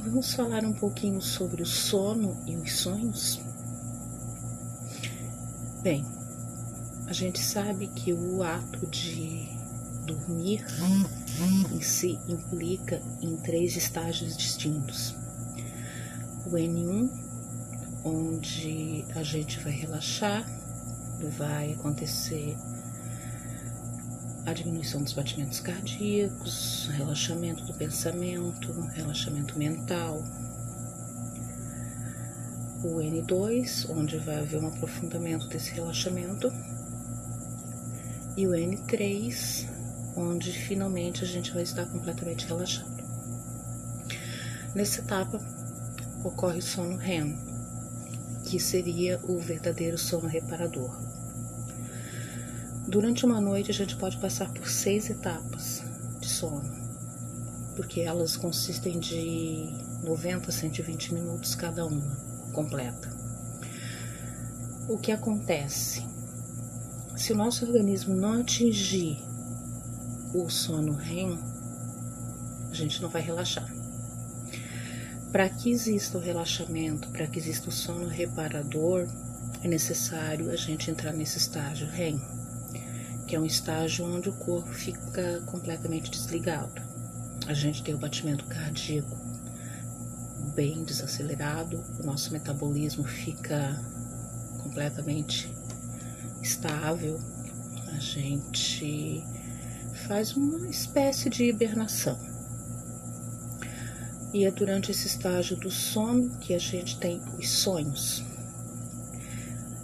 Vamos falar um pouquinho sobre o sono e os sonhos? Bem, a gente sabe que o ato de dormir em si implica em 3 estágios distintos. O N1, onde a gente vai relaxar, vai acontecer a diminuição dos batimentos cardíacos, relaxamento do pensamento, relaxamento mental. O N2, onde vai haver um aprofundamento desse relaxamento. E o N3, onde finalmente a gente vai estar completamente relaxado. Nessa etapa, ocorre o sono REM, que seria o verdadeiro sono reparador. Durante uma noite, a gente pode passar por 6 etapas de sono, porque elas consistem de 90 a 120 minutos cada uma, completa. O que acontece? Se o nosso organismo não atingir o sono REM, a gente não vai relaxar. Para que exista o relaxamento, para que exista o sono reparador, é necessário a gente entrar nesse estágio REM, que é um estágio onde o corpo fica completamente desligado. A gente tem o batimento cardíaco bem desacelerado, o nosso metabolismo fica completamente estável, a gente faz uma espécie de hibernação. E é durante esse estágio do sono que a gente tem os sonhos.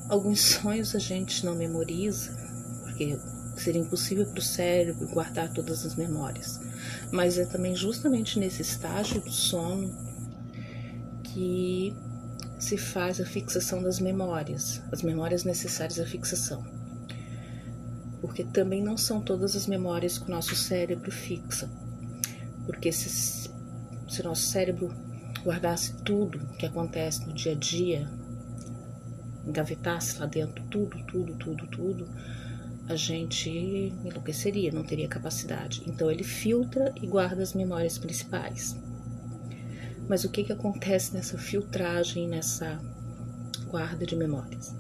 Alguns sonhos a gente não memoriza, porque seria impossível para o cérebro guardar todas as memórias. Mas é também justamente nesse estágio do sono que se faz a fixação das memórias, as memórias necessárias à fixação. Porque também não são todas as memórias que o nosso cérebro fixa. Porque se o nosso cérebro guardasse tudo que acontece no dia a dia, engavetasse lá dentro tudo, a gente enlouqueceria, não teria capacidade. Então ele filtra e guarda as memórias principais. Mas o que acontece nessa filtragem, nessa guarda de memórias?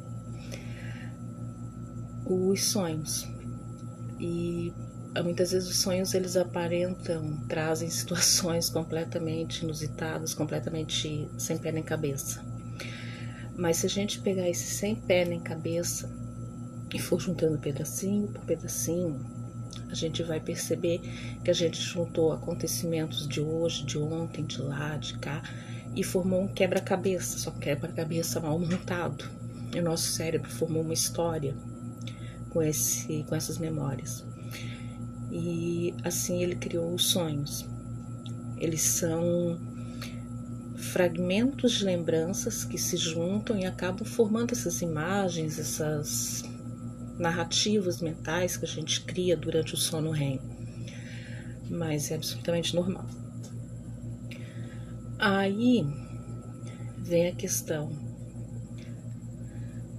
Os sonhos. E muitas vezes os sonhos eles trazem situações completamente inusitadas, completamente sem pé nem cabeça. Mas se a gente pegar esse sem pé nem cabeça e for juntando pedacinho por pedacinho, a gente vai perceber que a gente juntou acontecimentos de hoje, de ontem, de lá, de cá, e formou um quebra-cabeça, só que quebra-cabeça mal montado. E o nosso cérebro formou uma história com essas memórias. E assim ele criou os sonhos. Eles são fragmentos de lembranças que se juntam e acabam formando essas imagens, essas narrativas mentais que a gente cria durante o sono REM. Mas é absolutamente normal. Aí vem a questão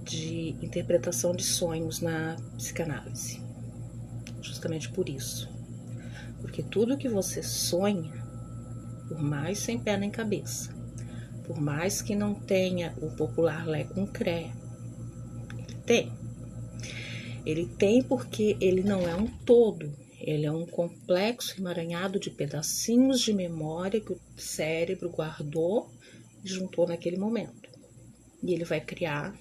de interpretação de sonhos na psicanálise. Justamente por isso. Porque tudo que você sonha, por mais sem pé nem cabeça, por mais que não tenha o popular lé com cré, ele tem. Ele tem porque ele não é um todo, ele é um complexo emaranhado de pedacinhos de memória que o cérebro guardou e juntou naquele momento. E ele vai criar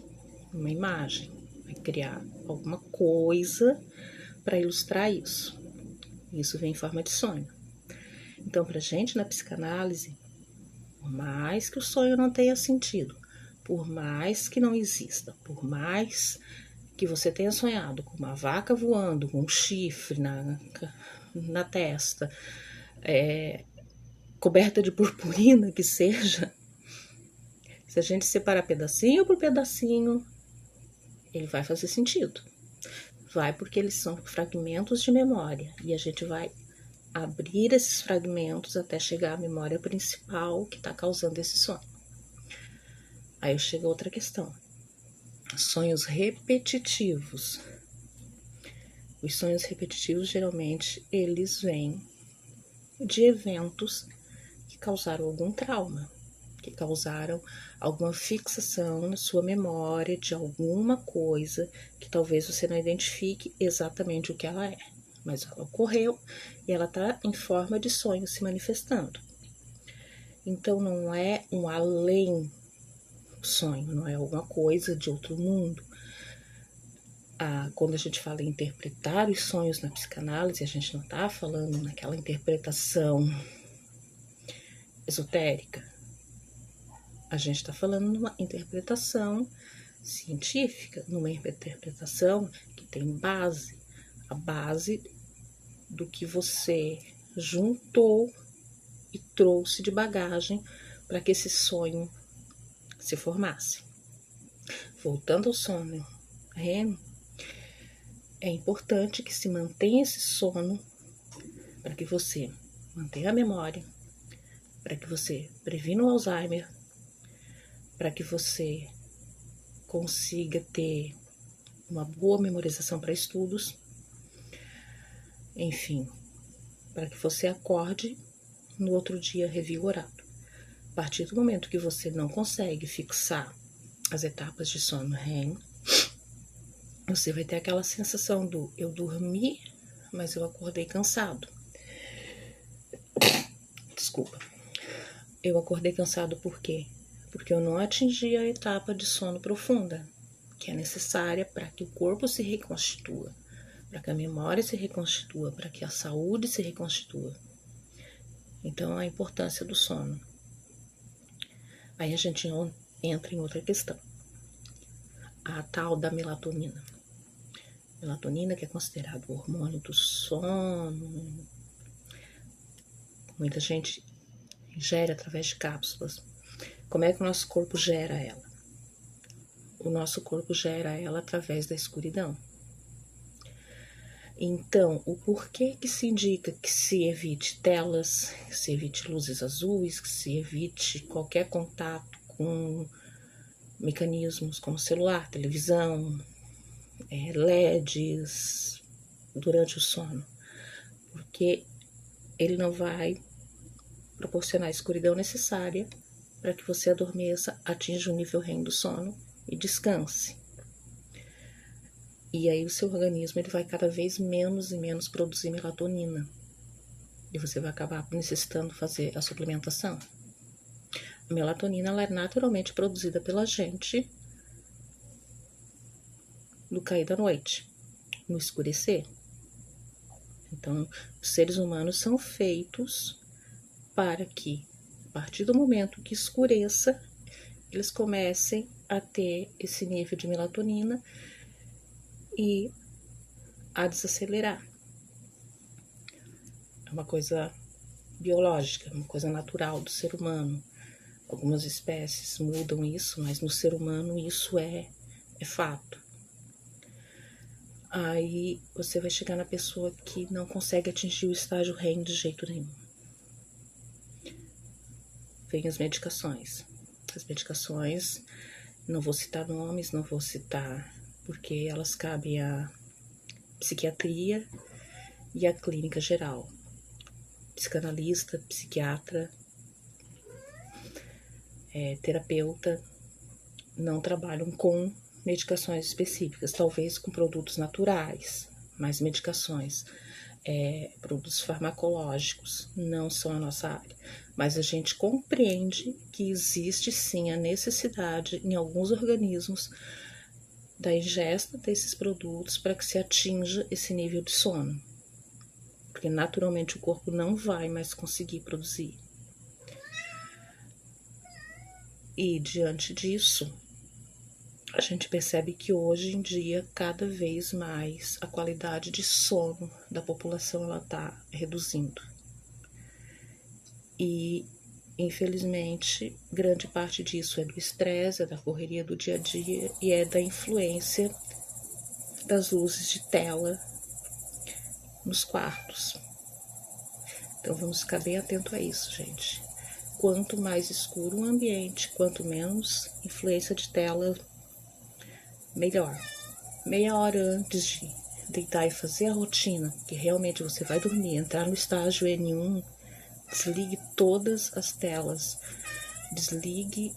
uma imagem, vai criar alguma coisa para ilustrar isso. Isso vem em forma de sonho. Então, para a gente na psicanálise, por mais que o sonho não tenha sentido, por mais que não exista, por mais que você tenha sonhado com uma vaca voando, com um chifre na testa, coberta de purpurina que seja, se a gente separar pedacinho por pedacinho, ele vai fazer sentido. Vai porque eles são fragmentos de memória e a gente vai abrir esses fragmentos até chegar à memória principal que está causando esse sonho. Aí chega outra questão. Sonhos repetitivos. Os sonhos repetitivos, geralmente, eles vêm de eventos que causaram algum trauma, que causaram alguma fixação na sua memória de alguma coisa que talvez você não identifique exatamente o que ela é, mas ela ocorreu e ela está em forma de sonho se manifestando. Então não é um além sonho, não é alguma coisa de outro mundo. Quando a gente fala em interpretar os sonhos na psicanálise, a gente não está falando naquela interpretação esotérica. A gente está falando numa interpretação científica, numa interpretação que tem base, a base do que você juntou e trouxe de bagagem para que esse sonho se formasse. Voltando ao sono REM, é importante que se mantenha esse sono para que você mantenha a memória, para que você previna o Alzheimer, para que você consiga ter uma boa memorização para estudos, enfim, para que você acorde no outro dia revigorado. A partir do momento que você não consegue fixar as etapas de sono REM, você vai ter aquela sensação do eu dormi, mas eu acordei cansado. Desculpa. Eu acordei cansado por quê? Porque eu não atingi a etapa de sono profunda, que é necessária para que o corpo se reconstitua, para que a memória se reconstitua, para que a saúde se reconstitua. Então, a importância do sono. Aí a gente entra em outra questão. A tal da melatonina. Melatonina, que é considerado o hormônio do sono. Muita gente ingere através de cápsulas. Como é que o nosso corpo gera ela? O nosso corpo gera ela através da escuridão. Então, o porquê que se indica que se evite telas, que se evite luzes azuis, que se evite qualquer contato com mecanismos como celular, televisão, LEDs durante o sono? Porque ele não vai proporcionar a escuridão necessária para que você adormeça, atinja o nível REM do sono e descanse. E aí o seu organismo ele vai cada vez menos e menos produzir melatonina. E você vai acabar necessitando fazer a suplementação. A melatonina ela é naturalmente produzida pela gente no cair da noite, no escurecer. Então, os seres humanos são feitos para que, a partir do momento que escureça, eles comecem a ter esse nível de melatonina e a desacelerar. É uma coisa biológica, uma coisa natural do ser humano. Algumas espécies mudam isso, mas no ser humano isso é fato. Aí você vai chegar na pessoa que não consegue atingir o estágio REM de jeito nenhum. Vem as medicações. As medicações, não vou citar nomes, não vou citar, porque elas cabem à psiquiatria e à clínica geral. Psicanalista, psiquiatra, terapeuta não trabalham com medicações específicas, talvez com produtos naturais, mas medicações, produtos farmacológicos não são a nossa área. Mas a gente compreende que existe sim a necessidade em alguns organismos da ingesta desses produtos para que se atinja esse nível de sono, porque naturalmente o corpo não vai mais conseguir produzir. E diante disso, a gente percebe que hoje em dia, cada vez mais, a qualidade de sono da população está reduzindo. E, infelizmente, grande parte disso é do estresse, é da correria do dia a dia e é da influência das luzes de tela nos quartos. Então, vamos ficar bem atento a isso, gente. Quanto mais escuro o ambiente, quanto menos influência de tela, melhor. Meia hora antes de deitar e fazer a rotina, que realmente você vai dormir, entrar no estágio N1, Desligue todas as telas. Desligue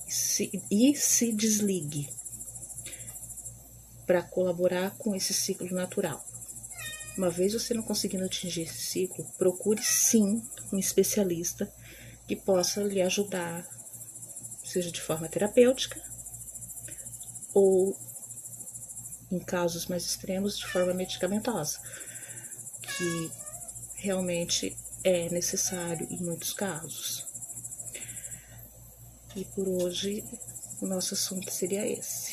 e se desligue para colaborar com esse ciclo natural. Uma vez você não conseguindo atingir esse ciclo, procure sim um especialista que possa lhe ajudar, seja de forma terapêutica ou, em casos mais extremos, de forma medicamentosa, que realmente é necessário em muitos casos. E por hoje, o nosso assunto seria esse.